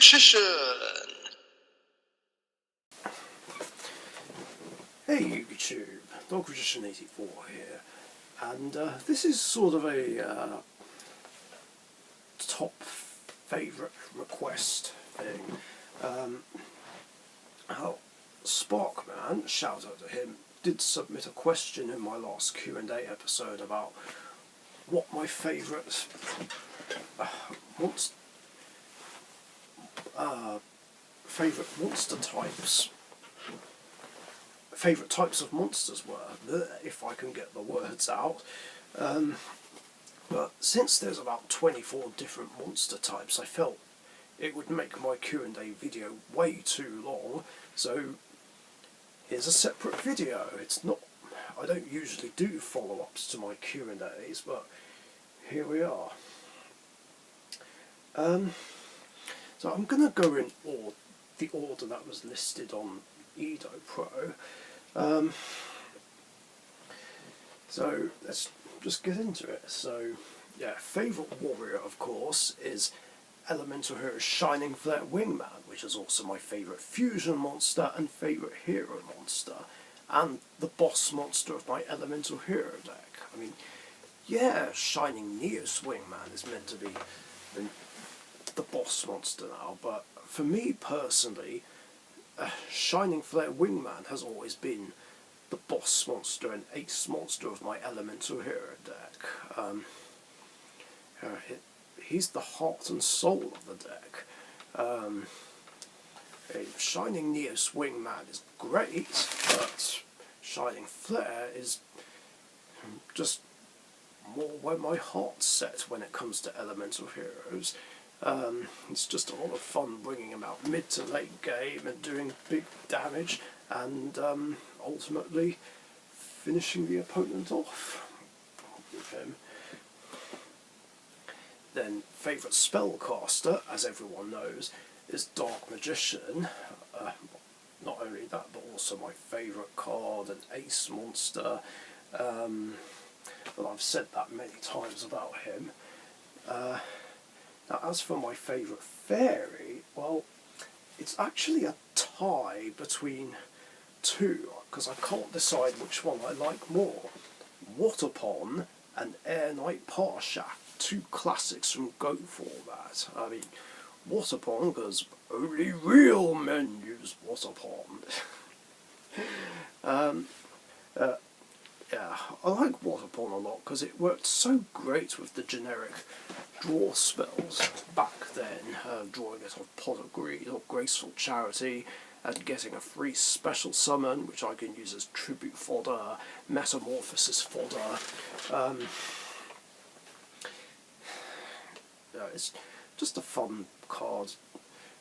Richician! Hey YouTube, Richician84 here, and this is sort of a top favourite request thing. Sparkman, shout out to him, did submit a question in my last Q&A episode about what my favourite favourite types of monsters were, if I can get the words out. But since there's about 24 different monster types, I felt it would make my Q&A video way too long, so here's a separate video. I don't usually do follow-ups to my Q&As, but here we are. So I'm going to go in the order that was listed on Edo Pro. So let's just get into it. So yeah, favourite warrior of course is Elemental Hero Shining Flare Wingman, which is also my favourite fusion monster and favourite hero monster, and the boss monster of my Elemental Hero deck. I mean, yeah, Shining Neos Wingman is meant to be the boss monster now, but for me personally, Shining Flare Wingman has always been the boss monster and ace monster of my Elemental Hero deck. He's the heart and soul of the deck. Shining Neos Wingman is great, but Shining Flare is just more where my heart's set when it comes to Elemental Heroes. It's just a lot of fun bringing him out mid to late game and doing big damage and ultimately finishing the opponent off with him. Then favourite spellcaster, as everyone knows, is Dark Magician. Not only that, but also my favourite card and ace monster. But I've said that many times about him. Now, as for my favourite fairy, well, it's actually a tie between two, because I can't decide which one I like more. Waterpon and Air Knight Parshaft, two classics from Go format. I mean, Waterpon, because only real men use Waterpon. Yeah, I like Waterpon a lot because it worked so great with the generic draw spells back then, drawing it off Pot of Greed or Graceful Charity, and getting a free special summon which I can use as tribute fodder, metamorphosis fodder. Yeah, it's just a fun card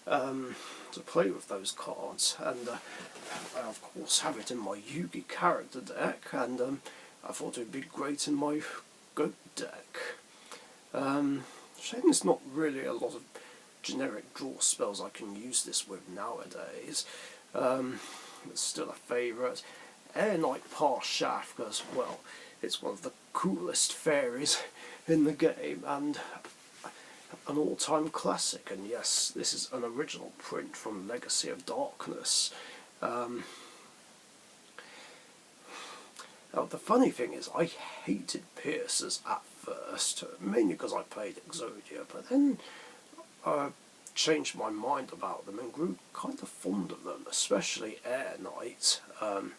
to play with those cards, and I of course have it in my Yugi character deck, and I thought it would be great in my Goat deck. Shame there's not really a lot of generic draw spells I can use this with nowadays. It's still a favourite. Air Knight Parshaft, because, well, it's one of the coolest fairies in the game, and an all-time classic, and yes, this is an original print from Legacy of Darkness. Now, the funny thing is, I hated Piercers at first, mainly because I played Exodia, but then I changed my mind about them and grew kind of fond of them, especially Air Knight, one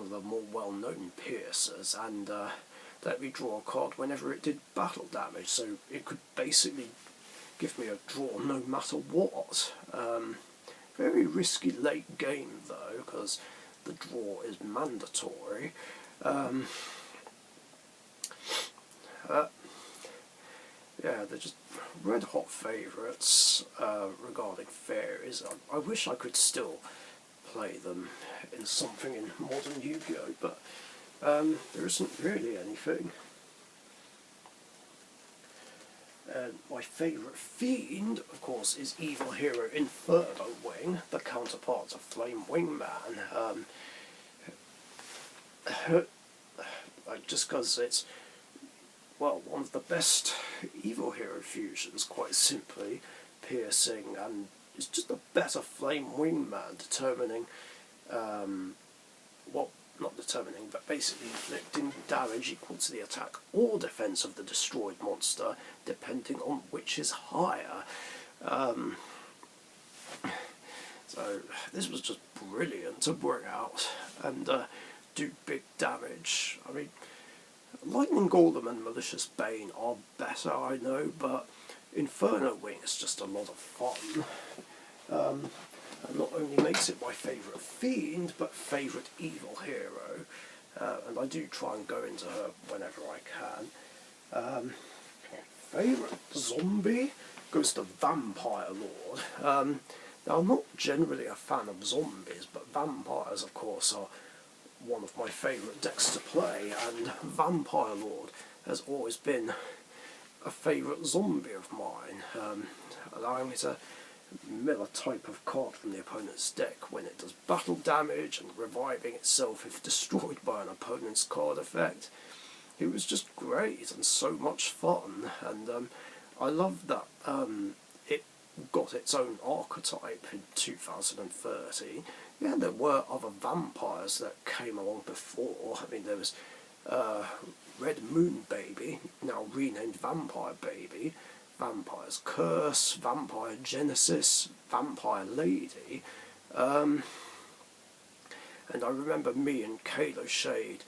of the more well-known Piercers, and let me draw a card whenever it did battle damage, so it could basically give me a draw no matter what. Very risky late game though, because the draw is mandatory. Yeah, they're just red hot favourites regarding fairies. I wish I could still play them in something in modern Yu-Gi-Oh, but there isn't really anything. My favourite fiend, of course, is Evil Hero Inferno Wing, the counterpart of Flame Wingman. Just because it's, well, one of the best Evil Hero fusions, quite simply. piercing, and is just a better flame wingman, determining, well, not determining, but basically inflicting damage equal to the attack or defense of the destroyed monster, depending on which is higher. So this was just brilliant to bring out and do big damage. I mean, Lightning Golem and Malicious Bane are better, I know, but Inferno Wing is just a lot of fun. And not only makes it my favourite fiend, but favourite evil hero. And I do try and go into her whenever I can. Favourite zombie goes to Vampire Lord. Now, I'm not generally a fan of zombies, but vampires, of course, are one of my favourite decks to play, and Vampire Lord has always been a favourite zombie of mine, allowing me to mill a type of card from the opponent's deck when it does battle damage and reviving itself if destroyed by an opponent's card effect. It was just great and so much fun, and I love that it got its own archetype in 2030. Yeah, there were other vampires that came along before. I mean, there was Red Moon Baby, now renamed Vampire Baby, Vampire's Curse, Vampire Genesis, Vampire Lady, and I remember me and Kalo Shade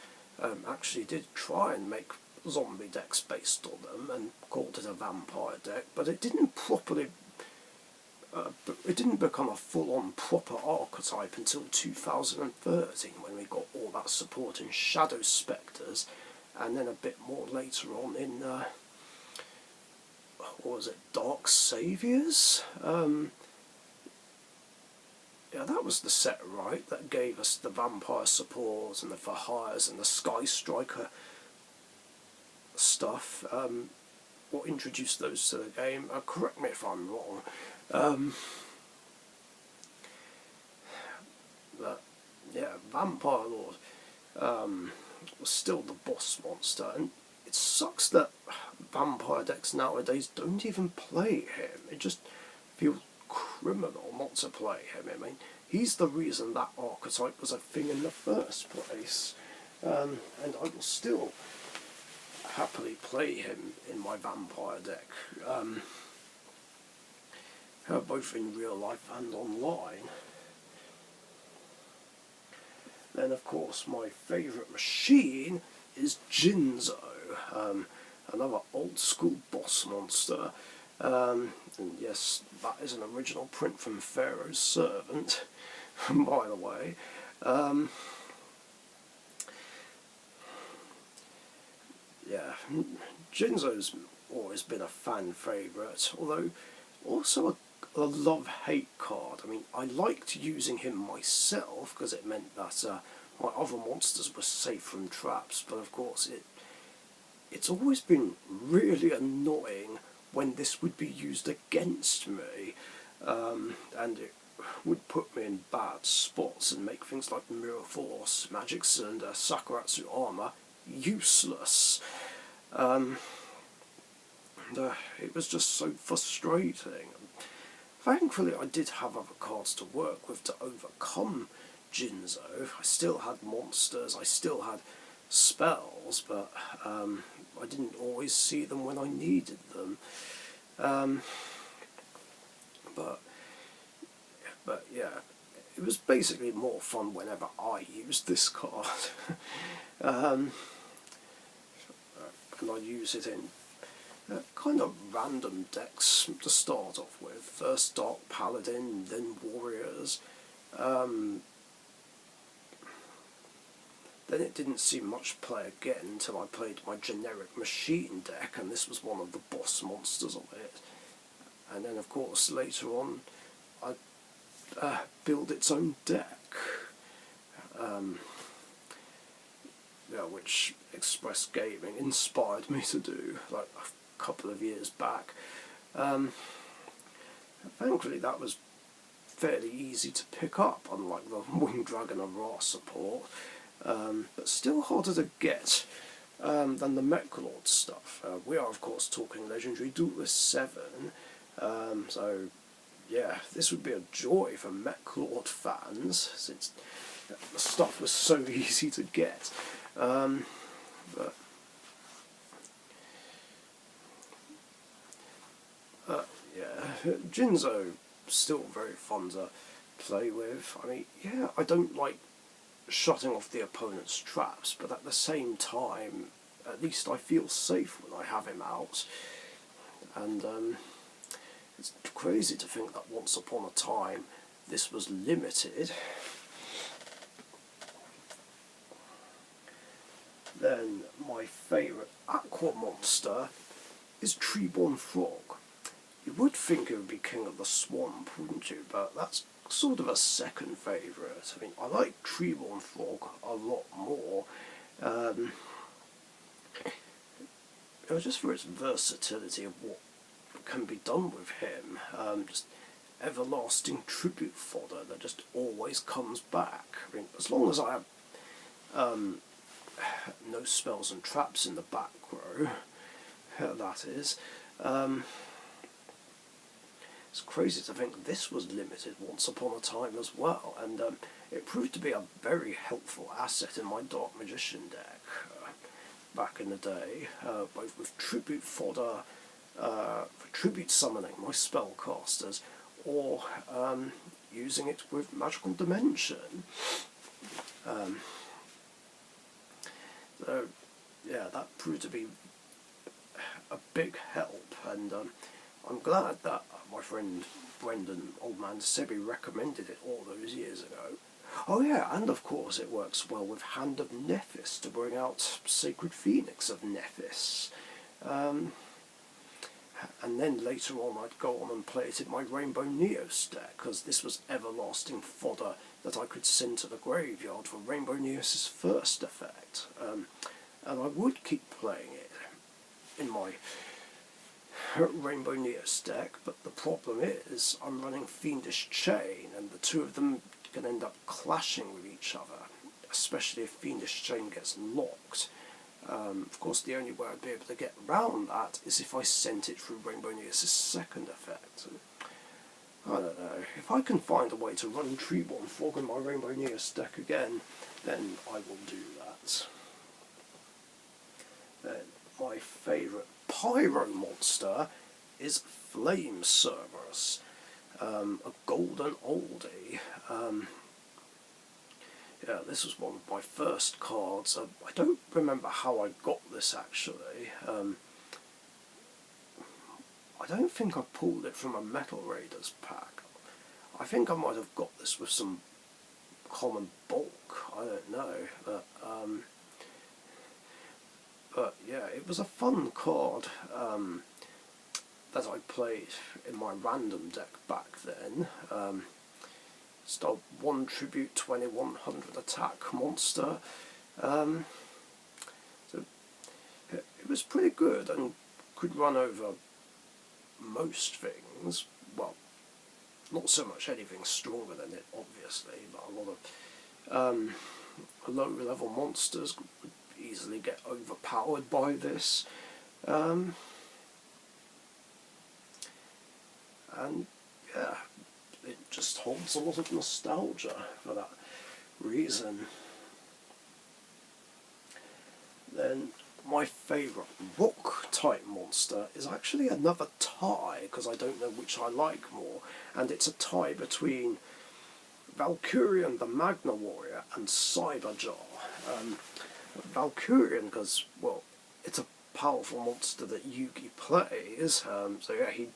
actually did try and make zombie decks based on them and called it a vampire deck, but it didn't properly it didn't become a full-on proper archetype until 2013, when we got all that support in Shadow Spectres, and then a bit more later on in what was it, Dark Saviours? Yeah, that was the set, right, that gave us the vampire support and the For Hires and the Sky Striker stuff. What introduced those to the game? Correct me if I'm wrong. But yeah, Vampire Lord was still the boss monster, and it sucks that vampire decks nowadays don't even play him. It just feels criminal not to play him. I mean, he's the reason that archetype was a thing in the first place, and I will still happily play him in my vampire deck, both in real life and online. Then, of course, my favourite machine is Jinzo, another old school boss monster. And yes, that is an original print from Pharaoh's Servant, by the way. Yeah, Jinzo's always been a fan favourite, although also a love-hate card. I mean, I liked using him myself because it meant that my other monsters were safe from traps, but of course it's always been really annoying when this would be used against me, and it would put me in bad spots and make things like Mirror Force, Magic Cylinder, Sakuratsu Armor useless. It was just so frustrating. Thankfully, I did have other cards to work with to overcome Jinzo. I still had monsters, I still had spells, but I didn't always see them when I needed them. But yeah, it was basically more fun whenever I used this card. And I'd use it in kind of random decks to start off with. First Dark Paladin, then Warriors. Then it didn't see much play again until I played my generic machine deck, and this was one of the boss monsters of it. And then, of course, later on, I build its own deck, which Express Gaming inspired me to do, like a couple of years back. Thankfully, that was fairly easy to pick up, unlike the Winged Dragon of Ra support, but still harder to get than the Mechlord stuff. We are, of course, talking Legendary Duelist 7, So yeah, this would be a joy for Mechlord fans, since the stuff was so easy to get. But yeah, Jinzo still very fun to play with. I mean, yeah, I don't like shutting off the opponent's traps, but at the same time, at least I feel safe when I have him out. And it's crazy to think that once upon a time this was limited. Then my favourite aqua monster is Treeborn Frog. You would think it would be King of the Swamp, wouldn't you? But that's sort of a second favourite. I mean, I like Treeborn Frog a lot more. Just for its versatility of what can be done with him. Just everlasting tribute fodder that just always comes back. I mean, as long as I have no spells and traps in the back row, that is. It's crazy to think this was limited once upon a time as well, and it proved to be a very helpful asset in my Dark Magician deck back in the day, both with tribute fodder, for tribute summoning my spellcasters, or using it with Magical Dimension. So yeah, that proved to be a big help, and I'm glad that my friend Brendan, Old Man Sebi, recommended it all those years ago. Oh yeah, and of course it works well with Hand of Nephis to bring out Sacred Phoenix of Nephis. And then later on I'd go on and play it in my Rainbow Neos deck, because this was everlasting fodder that I could send to the graveyard for Rainbow Neos' first effect. And I would keep playing it in my Rainbow Neos deck, but the problem is I'm running Fiendish Chain, and the two of them can end up clashing with each other, especially if Fiendish Chain gets locked. Of course, the only way I'd be able to get around that is if I sent it through Rainbow Neos' second effect. I don't know. If I can find a way to run Treeborn Frog in my Rainbow Neos deck again, then I will do that. Then my favourite Pyro monster is Flame Cerberus, a golden oldie. Yeah, this was one of my first cards. I don't remember how I got this actually. I don't think I pulled it from a Metal Raiders pack. I think I might have got this with some common bulk. I don't know, but yeah, it was a fun card that I played in my random deck back then. It's a 1 tribute 2100 attack monster. So it was pretty good and could run over most things. Well, not so much anything stronger than it, obviously, but a lot of low-level monsters would easily get overpowered by this. And yeah, it just holds a lot of nostalgia for that reason. Then my favourite rock-type monster is actually another tie, because I don't know which I like more, and it's a tie between Valkyrian the Magna Warrior and Cyberjar. Valkyrian because, well, it's a powerful monster that Yugi plays, so yeah, he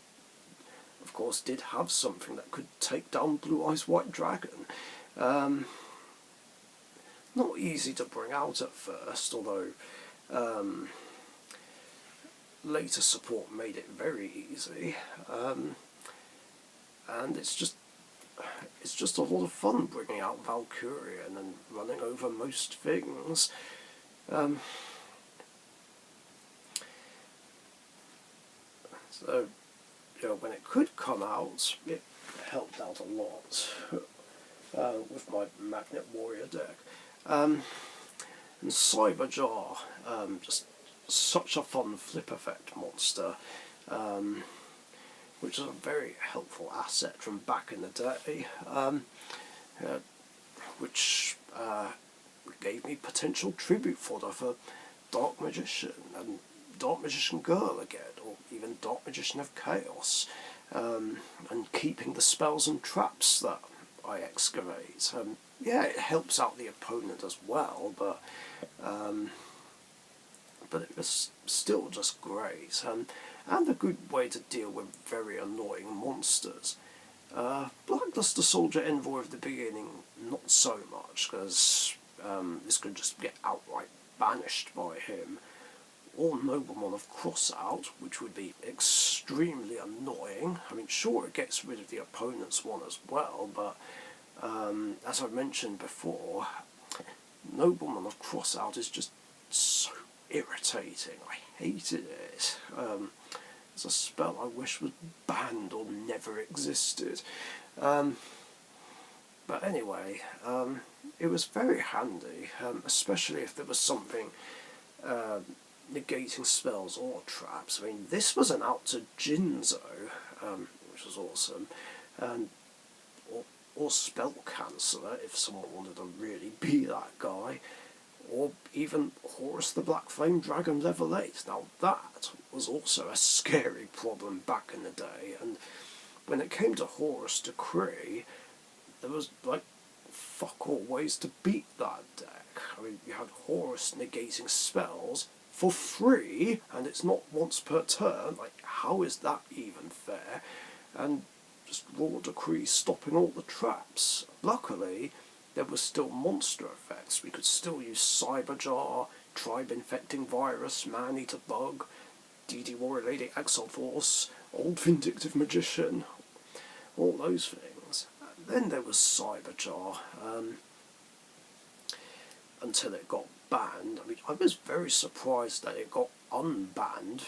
of course did have something that could take down Blue Eyes White Dragon. Not easy to bring out at first, although later support made it very easy, and it's just a lot of fun bringing out Valkyrian and running over most things. So, you know, when it could come out, it helped out a lot with my Magnet Warrior deck. And Cyberjar, just such a fun flip effect monster. which is a very helpful asset from back in the day, which gave me potential tribute fodder for Dark Magician and Dark Magician Girl again, or even Dark Magician of Chaos, and keeping the spells and traps that I excavate. Yeah, it helps out the opponent as well, but it was still just great, and a good way to deal with very annoying monsters. Blackluster Soldier Envoy of the beginning, not so much, because this could just get outright banished by him, or Nobleman of Crossout, which would be extremely annoying. I mean, sure, it gets rid of the opponent's one as well, but as I mentioned before, Nobleman of Crossout is just so irritating. I hated it. It's a spell I wish was banned or never existed. But anyway, it was very handy, especially if there was something negating spells or traps. I mean, this was an out to Jinzo, which was awesome, or Spell Canceller if someone wanted to really be that guy, or even Horus the Black Flame Dragon level 8. Now that was also a scary problem back in the day, and when it came to Horus Decree, there was like fuck all ways to beat that deck. I mean, you had Horus negating spells for free, and it's not once per turn. Like, how is that even fair? And just Raw Decree stopping all the traps. Luckily, there was still monster effects. We could still use Cyberjar, Tribe Infecting Virus, Man-Eater Bug, DD Warrior Lady Exile Force, Old Vindictive Magician, all those things. And then there was Cyberjar, until it got banned. I mean, I was very surprised that it got unbanned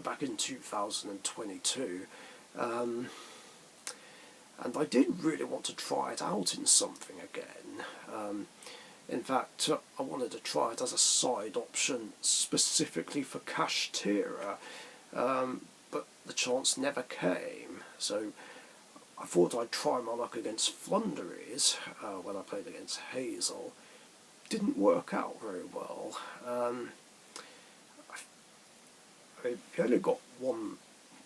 back in 2022. And I did really want to try it out in something again. In fact, I wanted to try it as a side option specifically for Kashtira, but the chance never came. So I thought I'd try my luck against Flunderies when I played against Hazel. Didn't work out very well. I only got one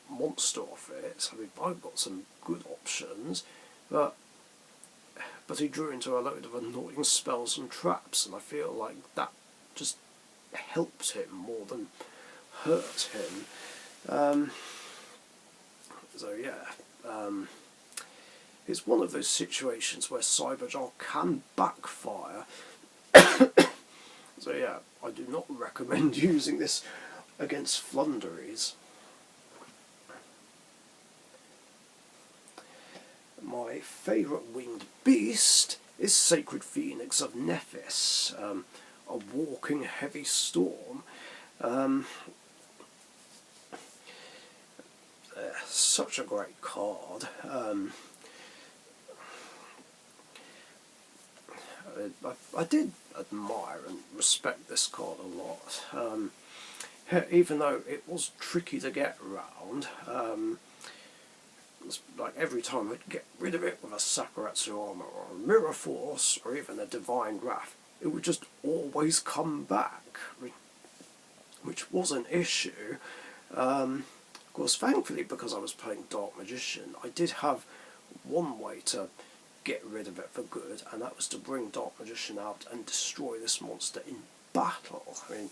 monster off it. I mean, I've got some good options, but he drew into a load of annoying spells and traps, and I feel like that just helped him more than hurt him. So yeah, it's one of those situations where Cyberjar can backfire. So yeah, I do not recommend using this against Flunderies. My favourite winged beast is Sacred Phoenix of Nephis, a walking heavy storm. Such a great card. I did admire and respect this card a lot, even though it was tricky to get around. Like every time I'd get rid of it with a Sakuratsu Armor or a Mirror Force or even a Divine Wrath, it would just always come back, which was an issue. Of course, thankfully, because I was playing Dark Magician, I did have one way to get rid of it for good, and that was to bring Dark Magician out and destroy this monster in battle. I mean,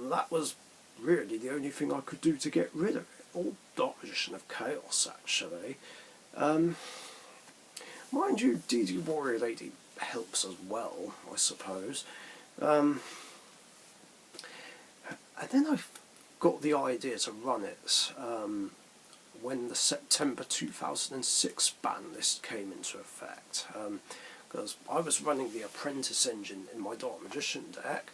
that was really the only thing I could do to get rid of it. Or Dark Magician of Chaos, actually. Mind you, DD Warrior Lady helps as well, I suppose. And then I got the idea to run it when the September 2006 ban list came into effect. Because I was running the Apprentice engine in my Dark Magician deck,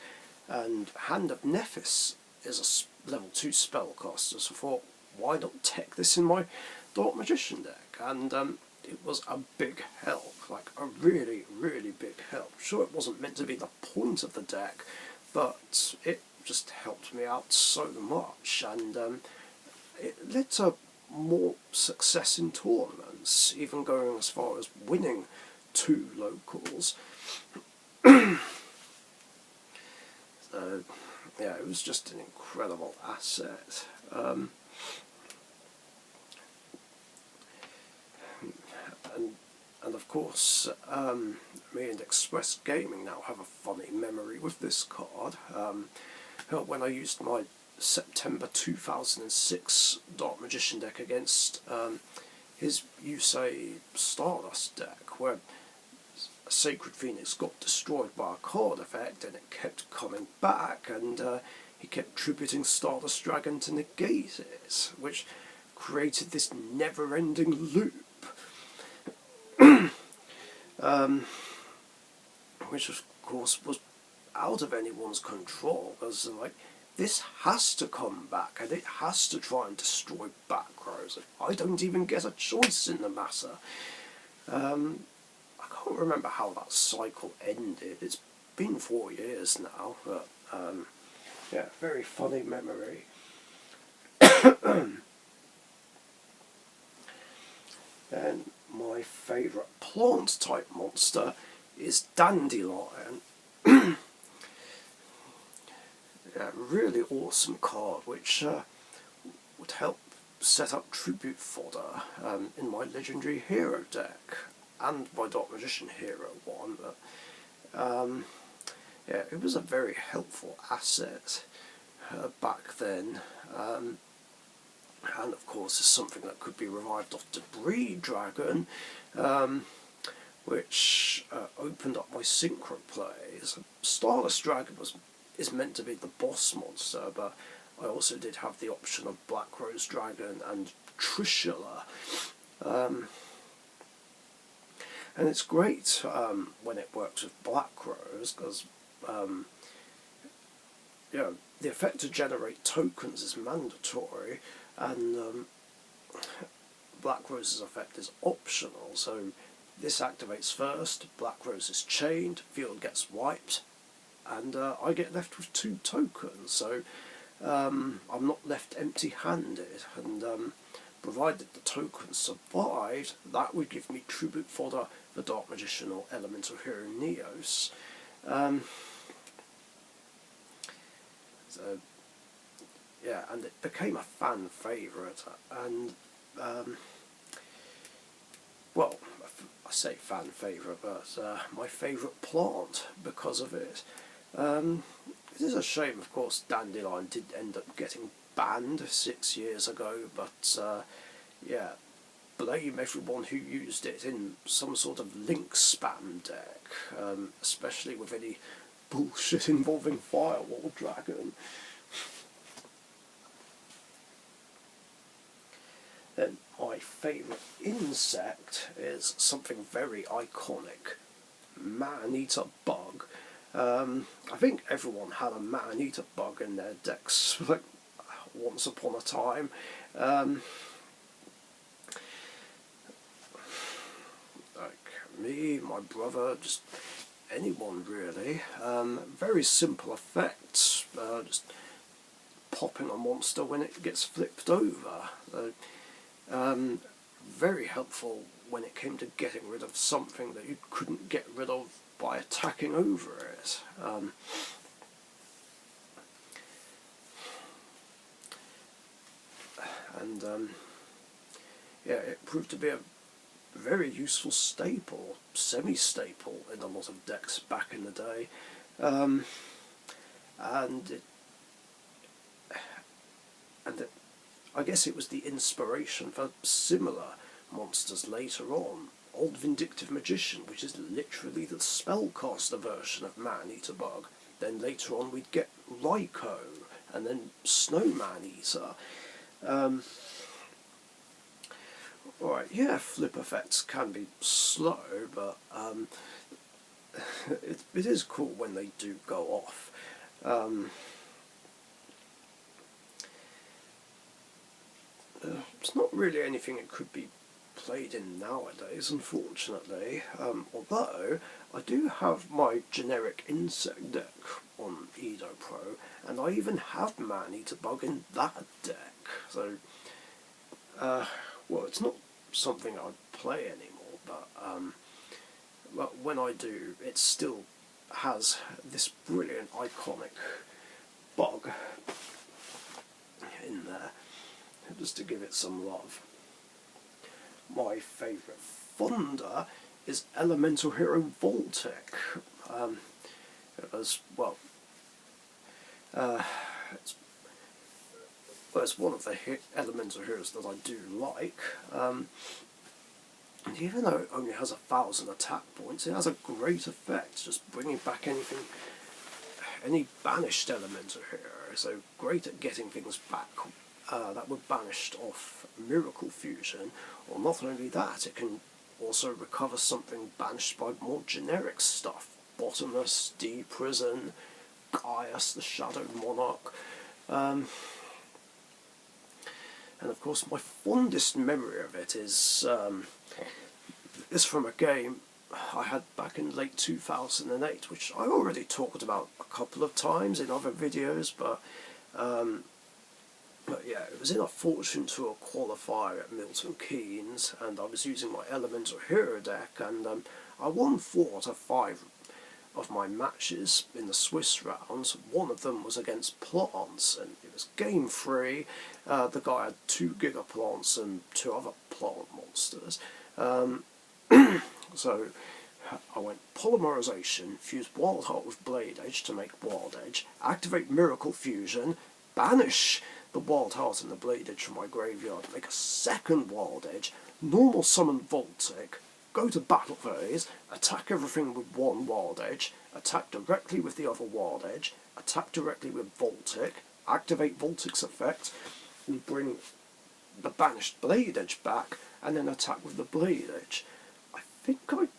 and Hand of Nephis is a level 2 spellcaster, so I thought, why not tech this in my Dark Magician deck? And it was a big help, like a really, really big help. Sure, it wasn't meant to be the point of the deck, but it just helped me out so much, and it led to more success in tournaments, even going as far as winning 2 locals. So, yeah, it was just an incredible asset. And of course, me and Express Gaming now have a funny memory with this card. When I used my September 2006 Dark Magician deck against his Yusei Stardust deck, where Sacred Phoenix got destroyed by a card effect and it kept coming back, and he kept tributing Stardust Dragon to negate it, which created this never-ending loop. Which of course was out of anyone's control, because like, this has to come back and it has to try and destroy back rows. I don't even get a choice in the matter. I can't remember how that cycle ended. It's been 4 years now, but yeah, very funny memory. And my favourite plant type monster is Dandelion. Yeah, really awesome card, which would help set up tribute fodder in my Legendary Hero deck and my Dark Magician Hero one. But yeah, it was a very helpful asset back then. And of course it's something that could be revived off Debris Dragon, which opened up my synchro plays. Stardust Dragon is meant to be the boss monster, but I also did have the option of Black Rose Dragon and Trishula. And it's great when it works with Black Rose, because you know, the effect to generate tokens is mandatory, and Black Rose's effect is optional, so this activates first, Black Rose is chained, field gets wiped, and I get left with 2 tokens, so I'm not left empty-handed, and provided the tokens survived, that would give me tribute fodder for Dark Magician or Elemental Hero Neos. So, yeah, and it became a fan favourite, and well, I say fan favourite, but my favourite plant because of it. It is a shame, of course, Dandelion did end up getting banned 6 years ago, but yeah, blame everyone who used it in some sort of link spam deck, especially with any bullshit involving Firewall Dragon. Then my favourite insect is something very iconic, man-eater bug. I think everyone had a man-eater bug in their decks, like, once upon a time. Like me, my brother, just anyone really. Very simple effects, just popping a monster when it gets flipped over. Very helpful when it came to getting rid of something that you couldn't get rid of by attacking over it. Yeah, it proved to be a very useful staple, semi-staple in a lot of decks back in the day, I guess it was the inspiration for similar monsters later on. Old Vindictive Magician, which is literally the spellcaster version of Man-Eater Bug. Then later on we'd get Raikou, and then Snowman Eater. Alright, yeah, flip effects can be slow, but it is cool when they do go off. It's not really anything it could be played in nowadays, unfortunately, although I do have my generic insect deck on Edo Pro, and I even have Man-Eater Bug in that deck, so well, it's not something I play anymore, but when I do, it still has this brilliant iconic bug in there, just to give it some love. My favourite Fonda is Elemental Hero Voltic. As well, it's one of the Elemental Heroes that I do like. And even though it only has 1,000 attack points, it has a great effect, just bringing back any banished Elemental Hero. So great at getting things back that were banished off Miracle Fusion. Or not only that, it can also recover something banished by more generic stuff. Bottomless, D-Prison, Gaius, the Shadow Monarch. And of course my fondest memory of it is from a game I had back in late 2008, which I already talked about a couple of times in other videos, but yeah, it was in a Fortune Tour qualifier at Milton Keynes, and I was using my Elemental Hero deck, and I won 4 out of 5 of my matches in the Swiss rounds. One of them was against Plants, and it was game 3. The guy had 2 Giga Plants and 2 other plant monsters. So I went Polymerization, fuse Wild Heart with Blade Edge to make Wild Edge, activate Miracle Fusion, banish the Wild Heart and the Blade Edge from my graveyard, make a second Wild Edge, normal summon Voltic, go to battle phase, attack everything with 1 Wild Edge, attack directly with the other Wild Edge, attack directly with Voltic, activate Voltic's effect, and bring the banished Blade Edge back, and then attack with the Blade Edge. I think I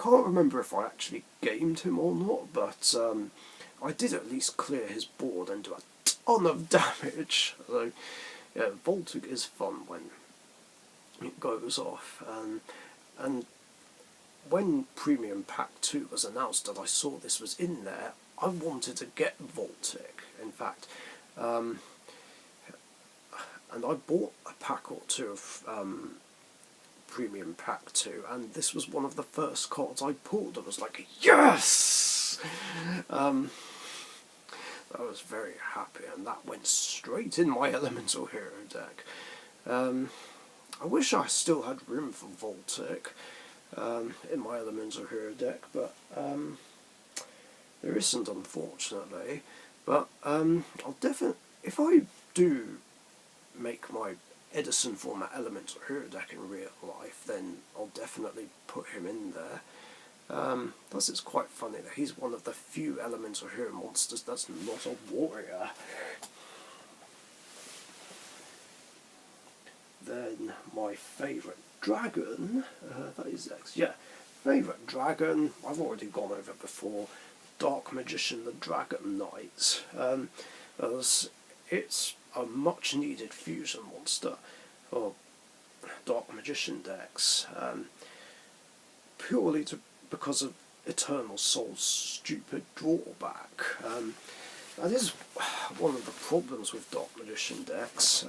can't remember if I actually gamed him or not, but I did at least clear his board and do a ton of damage. So yeah, Voltic is fun when it goes off, and when Premium Pack 2 was announced and I saw this was in there, I wanted to get Voltic, in fact, and I bought a pack or 2 of Premium Pack 2, and this was one of the first cards I pulled. I was like, yes! I was very happy, and that went straight in my Elemental Hero deck. I wish I still had room for Voltic in my Elemental Hero deck, but there isn't, unfortunately. But I'll definitely, if I do make my Edison format Elemental Hero deck in real life, then I'll definitely put him in there. Plus it's quite funny that he's one of the few Elemental Hero monsters that's not a warrior. Then my favourite dragon, that is X, yeah, favourite dragon, I've already gone over before, Dark Magician the Dragon Knight, as it's a much needed fusion monster for Dark Magician decks, purely because of Eternal Soul's stupid drawback. That is one of the problems with Dark Magician decks.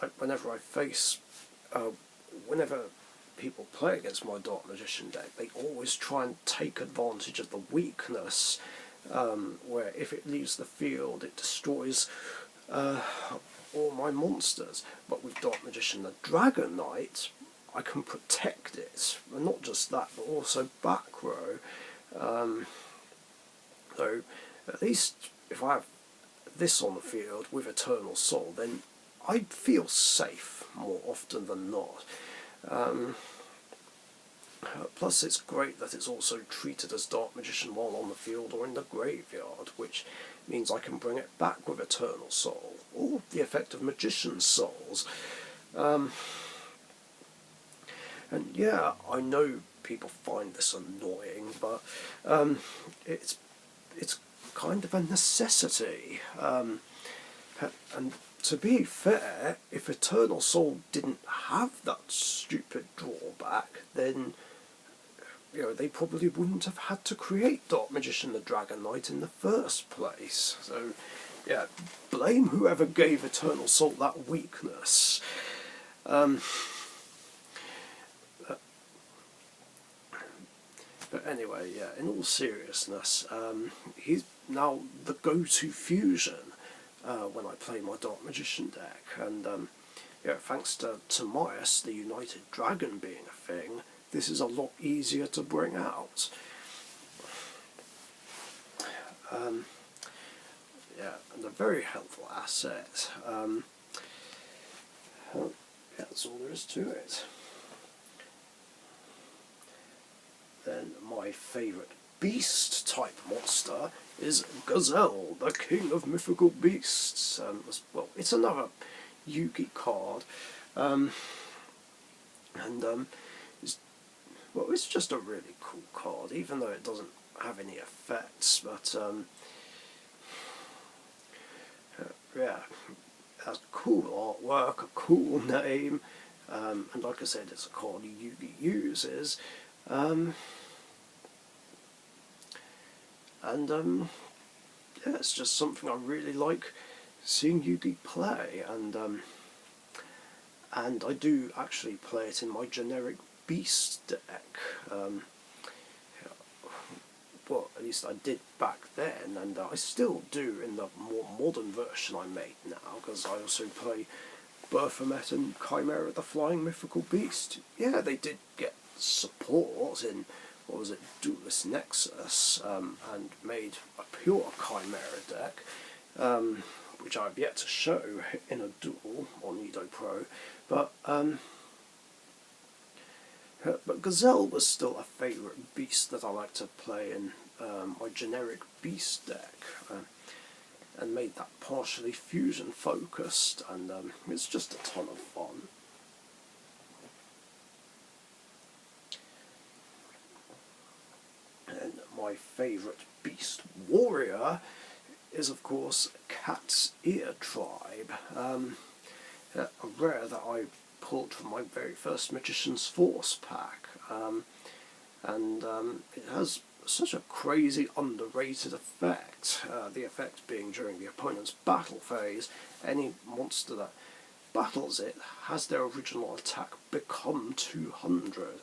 Like whenever I face, whenever people play against my Dark Magician deck, they always try and take advantage of the weakness, where if it leaves the field it destroys all my monsters. But with Dark Magician the Dragon Knight, I can protect it, and not just that, but also back row. So at least if I have this on the field with Eternal Soul, then I feel safe more often than not. Plus it's great that it's also treated as Dark Magician while on the field or in the graveyard, which means I can bring it back with Eternal Soul, or the effect of Magician's Souls. And yeah, I know people find this annoying, but it's kind of a necessity. And to be fair, if Eternal Soul didn't have that stupid drawback, then they probably wouldn't have had to create Dark Magician the Dragon Knight in the first place. So yeah, blame whoever gave Eternal Salt that weakness. But anyway, yeah, in all seriousness, he's now the go-to fusion when I play my Dark Magician deck, and yeah, thanks to Timaeus, the United Dragon being a thing, this is a lot easier to bring out. Yeah, and a very helpful asset. Yeah, that's all there is to it. Then my favourite beast type monster is Gazelle, the king of mythical beasts. Well, it's another Yugi card, it's just a really cool card, even though it doesn't have any effects. But yeah, it has cool artwork, a cool name, and like I said, it's a card Yugi uses. Yeah, it's just something I really like seeing Yugi play, and I do actually play it in my generic beast deck. Well, at least I did back then, and I still do in the more modern version I make now, because I also play Baphomet and Chimera the Flying Mythical Beast. Yeah, they did get support in, what was it, Duelist Nexus, and made a pure Chimera deck, which I've yet to show in a duel on Edo Pro, but Gazelle was still a favourite beast that I like to play in my generic beast deck, and made that partially fusion focused, and it's just a ton of fun. And my favourite beast warrior is, of course, Cat's Ear Tribe, a rare that I pulled from my very first Magician's Force pack, and it has such a crazy underrated effect, the effect being during the opponent's battle phase, any monster that battles it has their original attack become 200,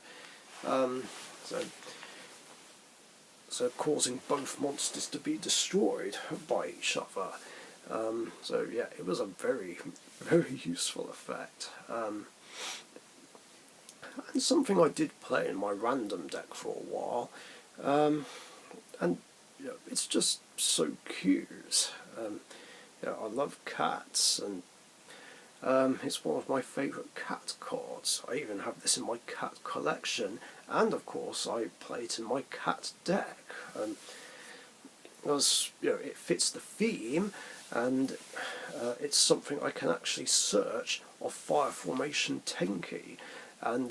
so causing both monsters to be destroyed by each other. So yeah, it was a very, very useful effect. And something I did play in my random deck for a while, and you know, it's just so cute. I love cats, and it's one of my favourite cat cards. I even have this in my cat collection, and of course I play it in my cat deck, because it fits the theme, and it's something I can actually search of Fire Formation Tenki, and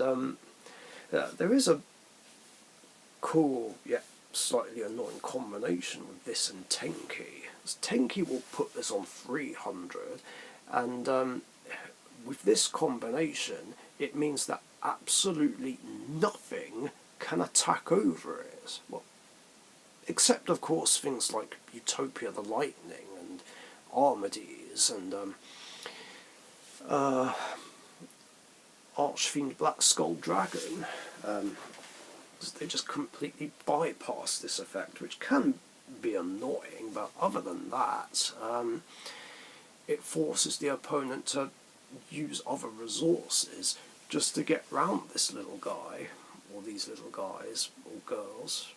there is a cool yet slightly annoying combination with this and Tenki. Tenki will put this on 300, and with this combination it means that absolutely nothing can attack over it. Well, except of course things like Utopia the Lightning and Armades and Archfiend Black Skull Dragon. They just completely bypass this effect, which can be annoying, but other than that, it forces the opponent to use other resources just to get round this little guy, or these little guys, or girls.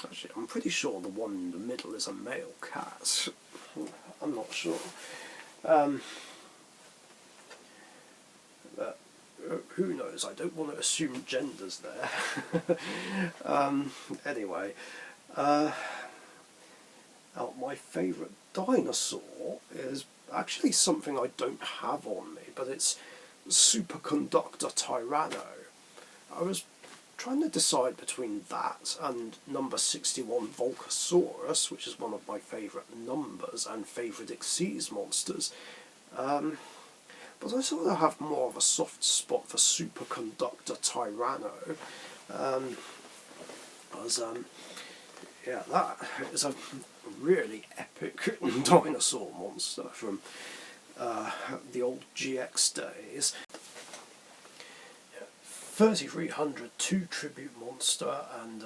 Actually, I'm pretty sure the one in the middle is a male cat. I'm not sure. But who knows? I don't want to assume genders there. Anyway, my favourite dinosaur is actually something I don't have on me, but it's Superconductor Tyranno. I was trying to decide between that and number 61 Volcasaurus, which is one of my favourite numbers and favourite Xyz monsters. But I sort of have more of a soft spot for Superconductor Tyranno, as yeah, that is a really epic dinosaur monster from the old GX days. 3300 2 tribute monster, and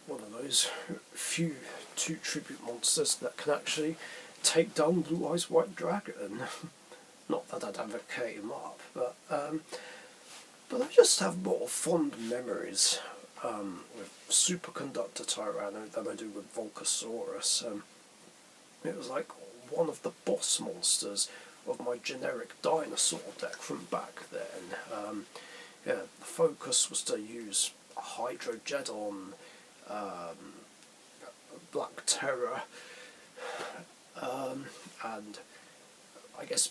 one of those few 2 tribute monsters that can actually take down Blue Eyes White Dragon. Not that that ever came up, but I just have more fond memories with Superconductor Tyranno than I do with Volcasaurus. It was like one of the boss monsters of my generic dinosaur deck from back then. Yeah, the focus was to use Hydrogeddon, Black Terror, and I guess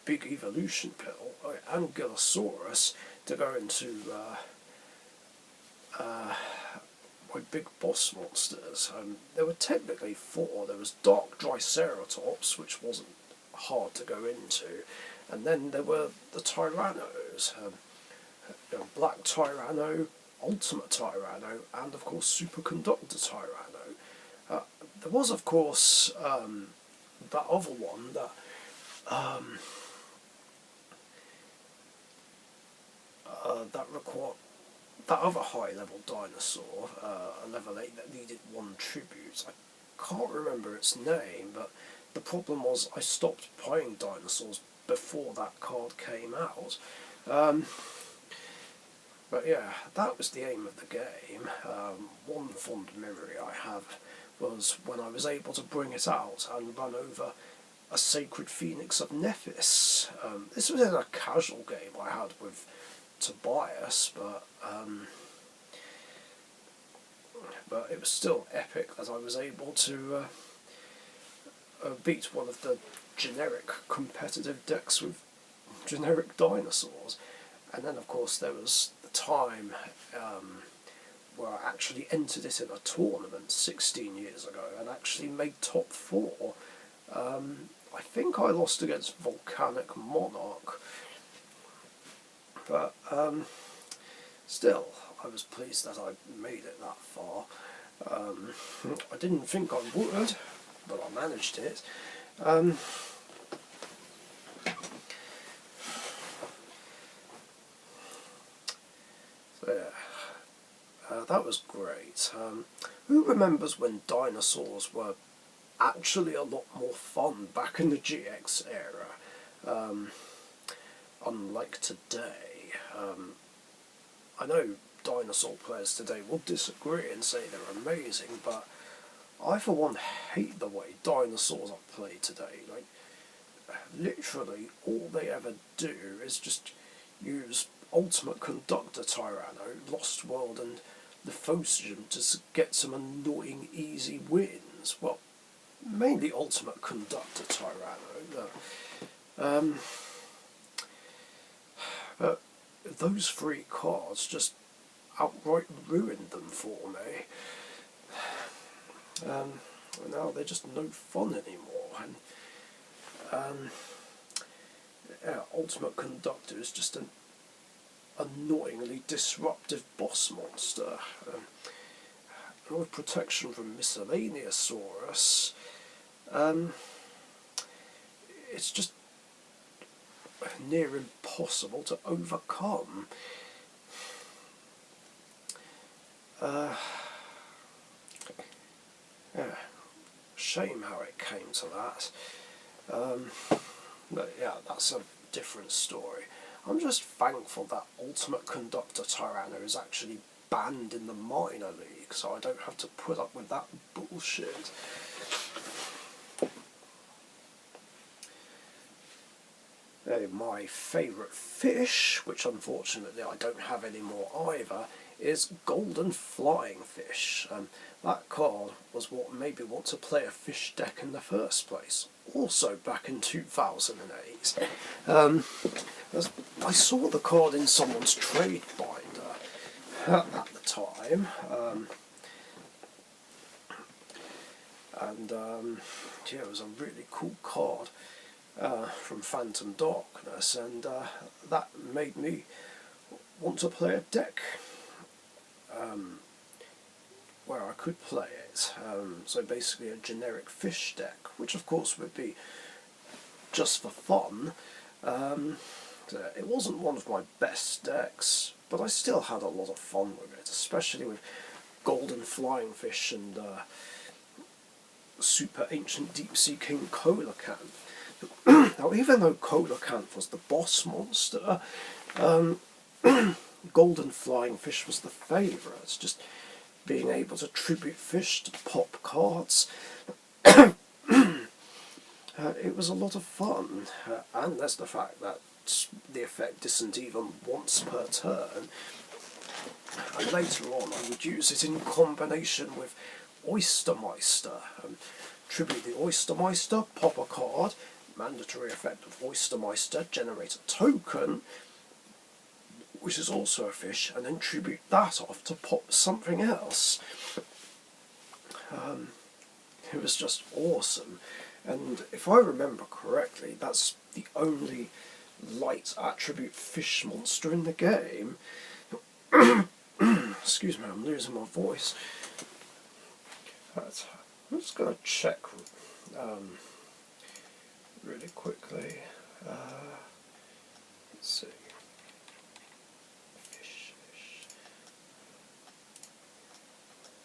Big Evolution Pill, and Gillosaurus to go into my big boss monsters. There were technically 4. There was Dark Triceratops, which wasn't hard to go into, and then there were the Tyrannos, Black Tyranno, Ultimate Tyranno, and of course Superconductor Tyranno. There was of course that other one that that other high level dinosaur, a level 8 that needed 1 tribute. I can't remember its name, but the problem was I stopped playing dinosaurs before that card came out. But yeah, that was the aim of the game. One fond memory I have was when I was able to bring it out and run over a Sacred Phoenix of Nephis. This was in a casual game I had with Tobias, but it was still epic that I was able to beat one of the generic competitive decks with generic dinosaurs. And then of course there was the time where I actually entered it in a tournament 16 years ago and actually made top 4. I think I lost against Volcanic Monarch, but still I was pleased that I made it that far. I didn't think I would, but I managed it. So yeah, that was great. Who remembers when dinosaurs were actually a lot more fun back in the GX era? Unlike today. I know dinosaur players today will disagree and say they're amazing, but I for one hate the way dinosaurs are played today. Like, literally all they ever do is just use Ultimate Conductor Tyranno, Lost World and the Phocium to get some annoying easy wins. Well, mainly Ultimate Conductor Tyranno, but those 3 cards just outright ruined them for me. Now they're just no fun anymore, and yeah, Ultimate Conductor is just an annoyingly disruptive boss monster. And with protection from Miscellaneousaurus, it's just near impossible to overcome. Yeah, shame how it came to that. But yeah, that's a different story. I'm just thankful that Ultimate Conductor Tyranno is actually banned in the minor league, so I don't have to put up with that bullshit. My favourite fish, which unfortunately I don't have anymore either, is Golden Flying Fish. That card was what made me want to play a fish deck in the first place, also back in 2008. I saw the card in someone's trade binder at the time, and yeah, it was a really cool card from Phantom Darkness, and that made me want to play a deck where I could play it. So basically a generic fish deck, which of course would be just for fun. It wasn't one of my best decks, but I still had a lot of fun with it, especially with Golden Flying Fish and Super Ancient Deep Sea King Coelacanth. Now, even though Coelacanth was the boss monster, Golden Flying Fish was the favourite, just being able to tribute fish to pop cards. It was a lot of fun, and there's the fact that the effect isn't even once per turn. And later on I would use it in combination with Oystermeister. Tribute the Oystermeister, pop a card, mandatory effect of Oystermeister, generate a token, which is also a fish, and then tribute that off to pop something else. It was just awesome. And if I remember correctly, that's the only light attribute fish monster in the game. Excuse me, I'm losing my voice. Right, I'm just going to check really quickly. Let's see. Fish.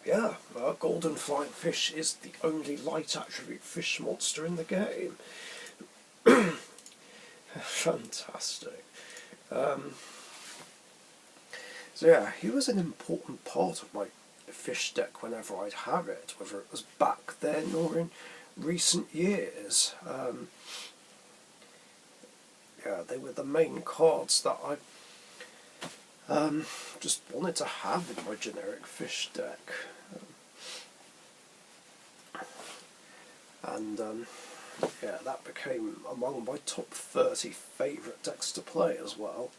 Yeah, Golden Flying Fish is the only light attribute fish monster in the game. Fantastic. So yeah, he was an important part of my fish deck whenever I'd have it, whether it was back then or in recent years. Yeah, they were the main cards that I just wanted to have in my generic fish deck. Yeah, that became among my top 30 favourite decks to play as well.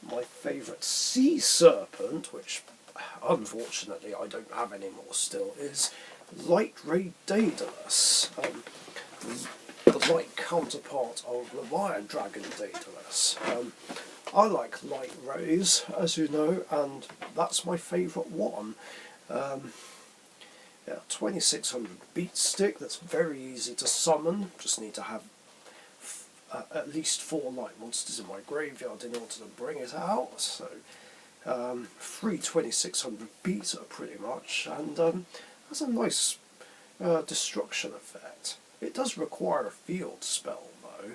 My favourite Sea Serpent, which unfortunately I don't have anymore still, is Light Ray Daedalus, the light counterpart of Leviathan Dragon Daedalus. I like light rays, as you know, and that's my favourite one. Yeah, 2600 beat stick, that's very easy to summon, just need to have at least 4 light monsters in my graveyard in order to bring it out, so 3 2600 beat pretty much, and has a nice destruction effect. It does require a field spell though,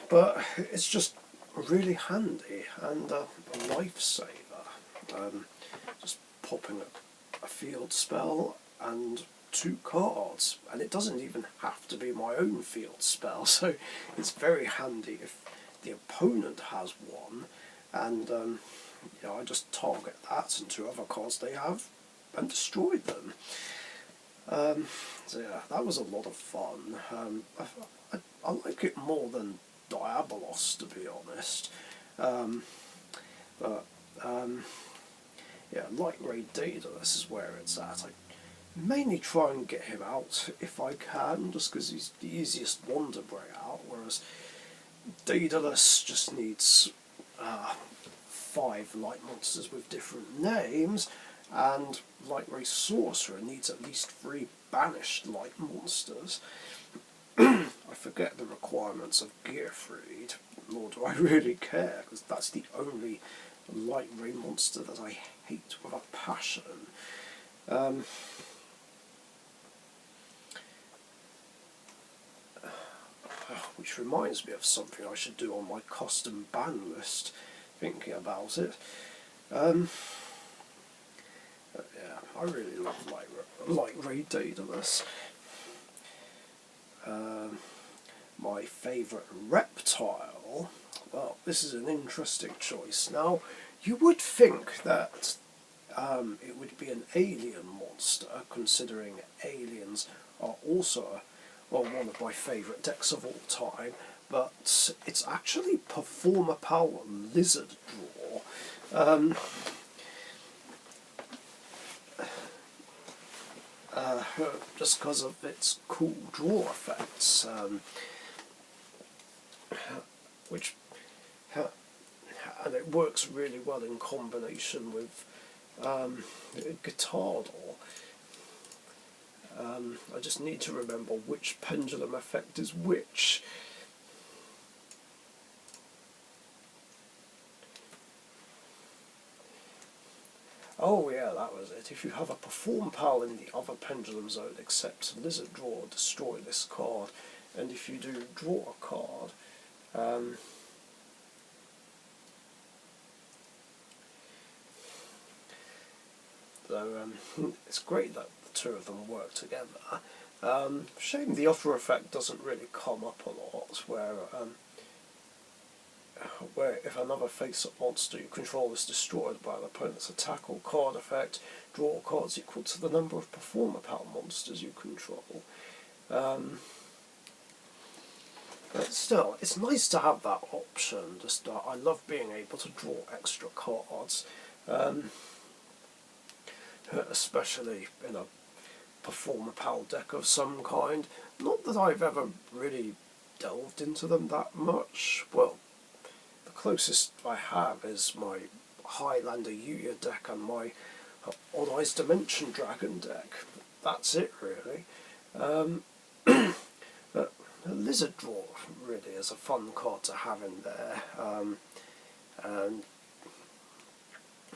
but it's just really handy and a lifesaver. Just popping a field spell and 2 cards, and it doesn't even have to be my own field spell, so it's very handy if the opponent has one, and you know, I just target that and 2 other cards they have and destroy them. So yeah, that was a lot of fun. I like it more than Diabolos, to be honest, yeah, Light Ray Daedalus is where it's at. I mainly try and get him out if I can, just because he's the easiest one to bring out, whereas Daedalus just needs 5 light monsters with different names, and Light Ray Sorcerer needs at least 3 banished light monsters. I forget the requirements of Gearfried, nor do I really care, because that's the only light ray monster that I hate with a passion. Which reminds me of something I should do on my custom ban list, thinking about it. Yeah, I really love Light Ray Daedalus. My favourite reptile, well, this is an interesting choice. Now, you would think that it would be an alien monster, considering aliens are also one of my favourite decks of all time, but it's actually Performer Power Lizard Draw. Just because of its cool draw effects, which and it works really well in combination with Guitar Door. I just need to remember which pendulum effect is which. Oh yeah, that was it. If you have a Perform Pal in the other pendulum zone, except Lizard Draw, destroy this card. And if you do draw a card, it's great that the two of them work together. Shame the other effect doesn't really come up a lot, where if another face-up monster you control is destroyed by an opponent's attack or card effect, draw cards equal to the number of Performer Pal monsters you control. But still, it's nice to have that option. I love being able to draw extra cards, especially in a Performer Pal deck of some kind. Not that I've ever really delved into them that much. Well, the closest I have is my Highlander Yuya deck and my Odd Eyes Dimension Dragon deck. That's it, really. But Lizard Draw really is a fun card to have in there, and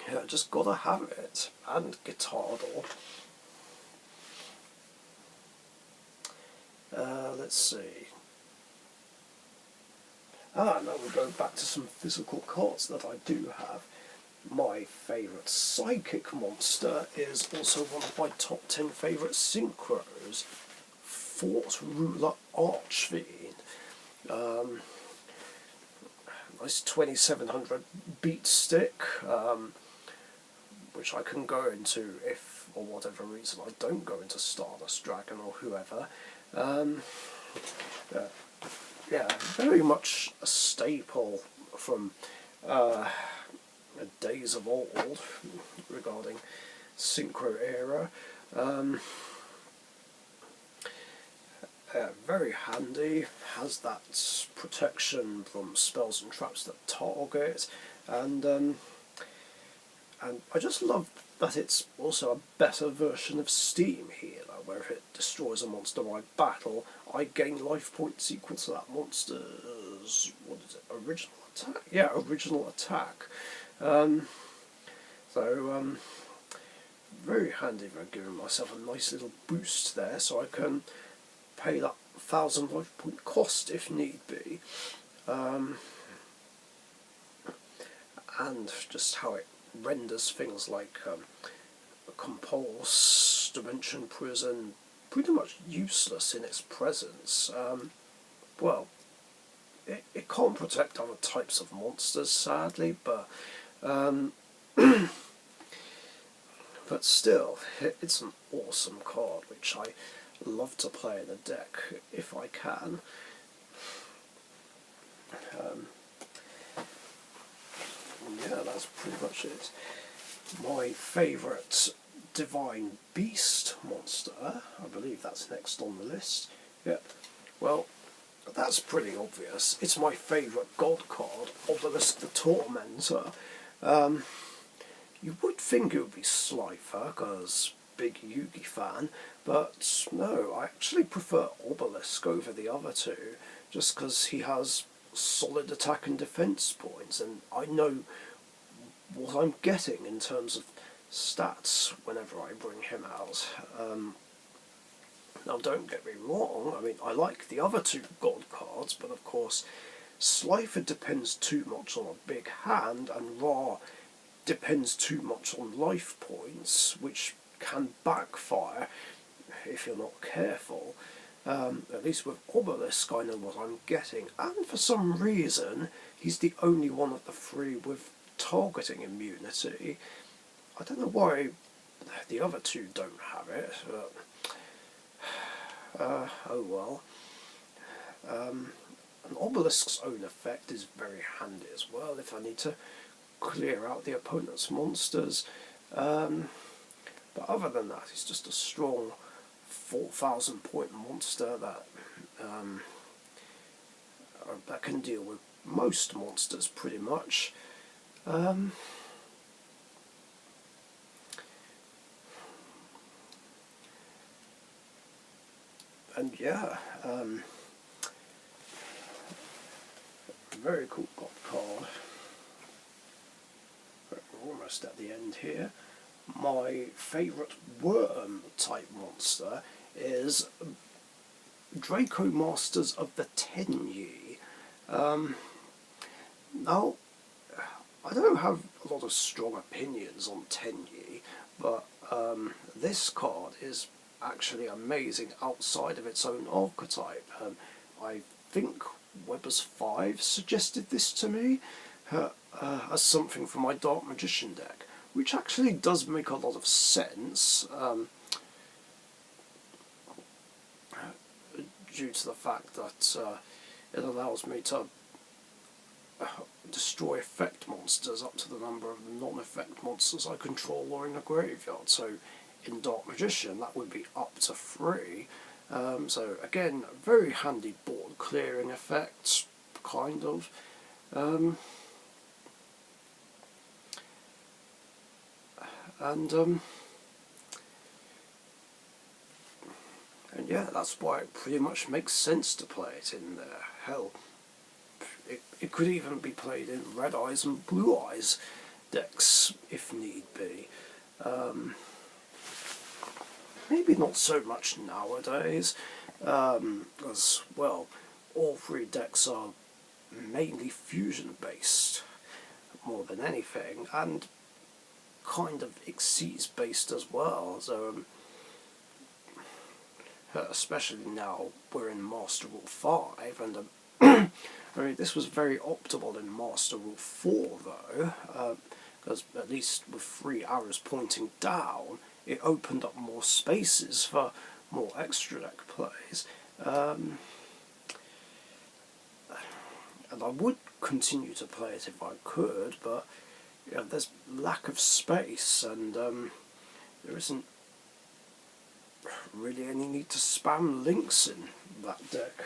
yeah, just gotta have it. And Guitar Door. Let's see. Now we'll go back to some physical cards that I do have. My favourite Psychic monster is also one of my top 10 favourite synchros, Fort Ruler Archfiend. Nice 2700 beat stick, which I can go into if, for whatever reason, I don't go into Stardust Dragon or whoever. Yeah, very much a staple from the days of old regarding synchro era. Very handy, has that protection from spells and traps that target, and I just love that it's also a better version of Steam Healer, where if it destroys a monster by battle, I gain life points equal to that monster's, original attack? Yeah, original attack. Very handy for giving myself a nice little boost there, so I can pay that 1000 life point cost if need be. And just how it renders things like Compulse, Dimension Prison pretty much useless in its presence. Well, it can't protect other types of monsters, sadly, but but still, it's an awesome card, which I love to play in a deck if I can. Yeah, that's pretty much it. My favourite Divine Beast monster, I believe that's next on the list. Yeah, well, that's pretty obvious. It's my favourite god card, Obelisk the Tormentor. You would think it would be Slifer, because big Yugi fan, but no, I actually prefer Obelisk over the other two, just because he has solid attack and defense points, and I know what I'm getting in terms of stats whenever I bring him out. Now don't get me wrong, I mean, I like the other two god cards, but of course Slifer depends too much on a big hand, and Ra depends too much on life points, which can backfire if you're not careful. At least with Obelisk I know what I'm getting, and for some reason he's the only one of the three with targeting immunity. I don't know why the other two don't have it, but oh well. And Obelisk's own effect is very handy as well if I need to clear out the opponent's monsters. But other than that, he's just a strong 4,000 point monster that can deal with most monsters pretty much. Um, and yeah, very cool card. We're almost at the end here. My favourite worm type monster is Draco Masters of the Tenyi. Now, I don't have a lot of strong opinions on Tenyi, but this card is actually amazing outside of its own archetype. I think Weber's 5 suggested this to me as something for my Dark Magician deck, which actually does make a lot of sense, due to the fact that it allows me to destroy effect monsters up to the number of non-effect monsters I control or in the graveyard. So in Dark Magician that would be up to 3. So again, very handy board clearing effects, kind of. And yeah, that's why it pretty much makes sense to play it in there. Hell, it could even be played in Red Eyes and Blue Eyes decks if need be. Maybe not so much nowadays, because, well, all 3 decks are mainly fusion based more than anything, and kind of Xyz based as well. So especially now we're in Master Rule 5, and I mean, this was very optimal in Master Rule 4 though, because at least with 3 arrows pointing down, it opened up more spaces for more extra deck plays. And I would continue to play it if I could, but you know, there's lack of space, and there isn't really any need to spam links in that deck.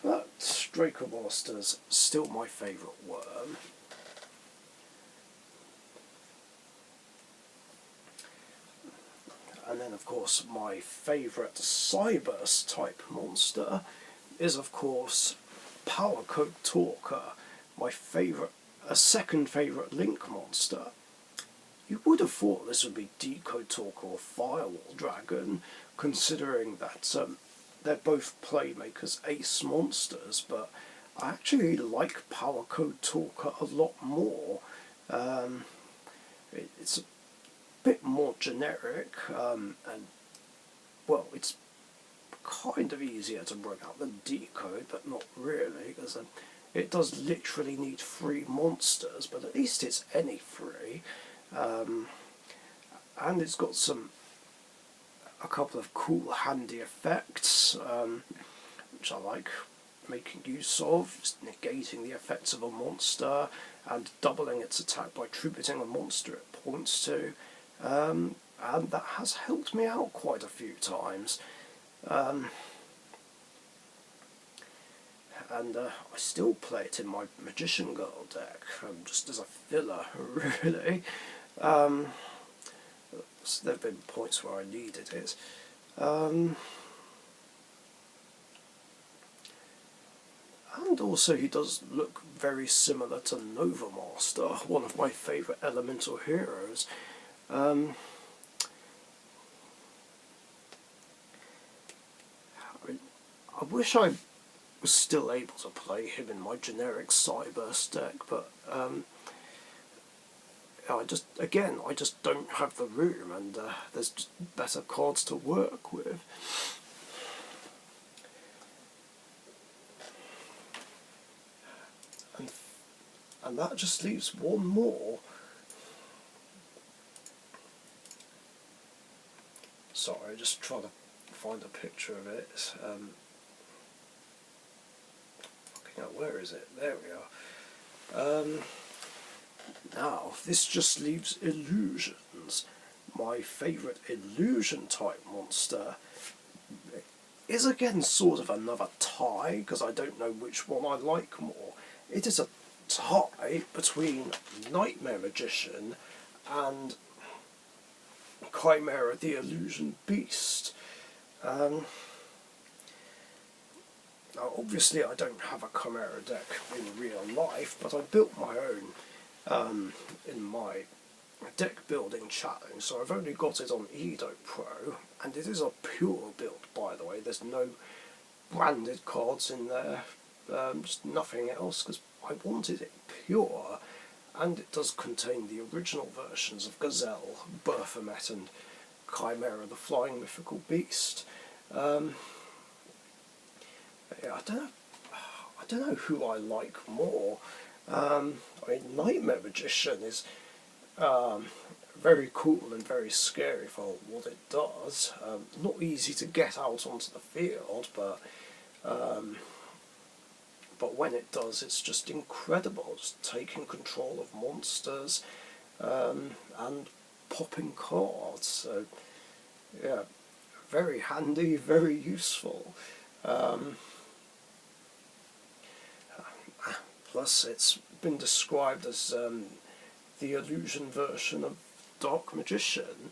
But Draco Master's still my favourite worm. And then of course my favourite Cyburst type monster is of course Power Code Talker, my favourite, a second favourite Link monster. You would have thought this would be Decode Talker or Firewall Dragon, considering that they're both Playmaker's ace monsters, but I actually like Power Code Talker a lot more. It's a bit more generic, and, well, it's kind of easier to bring out than Decode, but not really, because it does literally need 3 monsters, but at least it's any 3. And it's got a couple of cool handy effects, which I like making use of, just negating the effects of a monster and doubling its attack by tributing a monster it points to, and that has helped me out quite a few times. And I still play it in my Magician Girl deck, just as a filler, really. So there have been points where I needed it. And also he does look very similar to Nova Master, one of my favourite elemental heroes. I wish I was still able to play him in my generic Cyburst deck, but I just don't have the room, and there's just better cards to work with. And that just leaves one more. Sorry, just trying to find a picture of it. Where is it? There we are. Now, this just leaves Illusions. My favourite Illusion type monster is again sort of another tie, because I don't know which one I like more. It is a tie between Nightmare Magician and Chimera the Illusion Beast. Now obviously I don't have a Chimera deck in real life, but I built my own in my deck building challenge, so I've only got it on Edo Pro, and it is a pure build, by the way. There's no branded cards in there, just nothing else, because I wanted it pure, and it does contain the original versions of Gazelle, Baphomet and Chimera the Flying Mythical Beast. Yeah, I don't know who I like more. I mean, Nightmare Magician is very cool and very scary for what it does. Not easy to get out onto the field, but when it does, it's just incredible. Just taking control of monsters and popping cards. So yeah, very handy, very useful. Plus, it's been described as the illusion version of Dark Magician,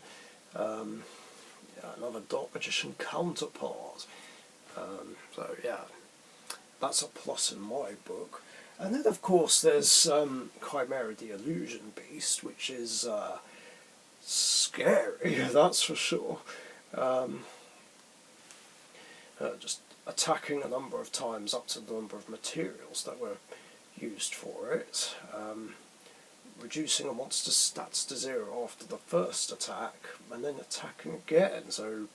another Dark Magician counterpart. So yeah, that's a plus in my book. And then of course there's Chimera the Illusion Beast, which is scary, that's for sure. Just attacking a number of times up to the number of materials that were used for it. Reducing a monster's stats to 0 after the first attack, and then attacking again. So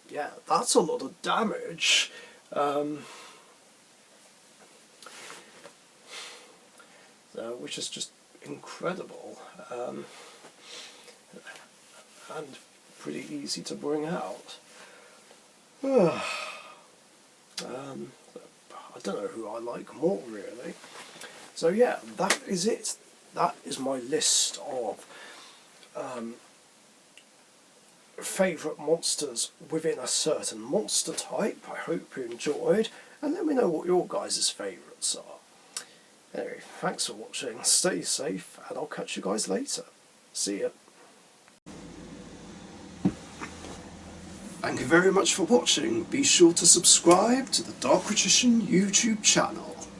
yeah, that's a lot of damage. Which is just incredible, and pretty easy to bring out. I don't know who I like more, really. So yeah, that is it. That is my list of favourite monsters within a certain monster type. I hope you enjoyed, and let me know what your guys' favourites are. Anyway, thanks for watching, stay safe, and I'll catch you guys later. See ya. Thank you very much for watching. Be sure to subscribe to the Richician YouTube channel.